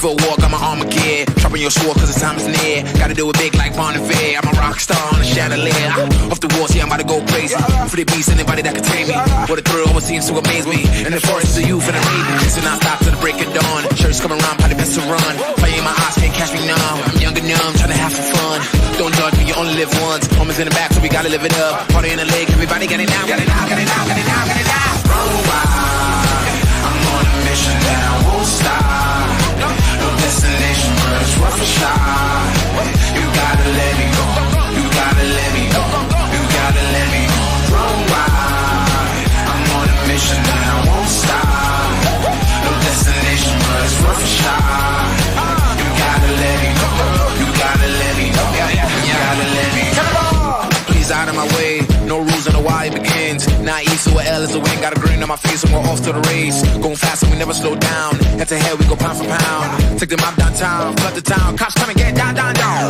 For a war, got my armor gear. Sharpen your sword cause the time is near. Gotta do it big like Bon Iver. I'm a rock star on a chandelier. Off the walls, yeah, I'm about to go crazy. For the beast, anybody that can tame me. What a thrill, always seems to amaze me. In the forest of youth and the raven. Listen, I stop till the break of dawn. Shirts come around, probably best to run. Fire in my eyes, can't catch me now. I'm young and numb, trying to have some fun. Don't judge me, you only live once. Homies in the back, so we gotta live it up. Party in the lake, everybody get it now, get it now, get it now, get it now, get it now. Run wild, I'm on a mission that I won't stop. No destination, but it's worth a shot. You gotta let me go. You gotta let me go. You gotta let me go. Run wild. I'm on a mission that I won't stop. No destination, but it's worth a shot. You gotta let me go. You gotta let me go. You gotta let me go. Please out of my way. No rules on the why it begins. Not east or L is the win. Got a grin on my face and we're off to the race. Going fast and we never slow down. Head to head we go pound for pound. Take them out downtown, flood the town. Cops come and get down, down, down.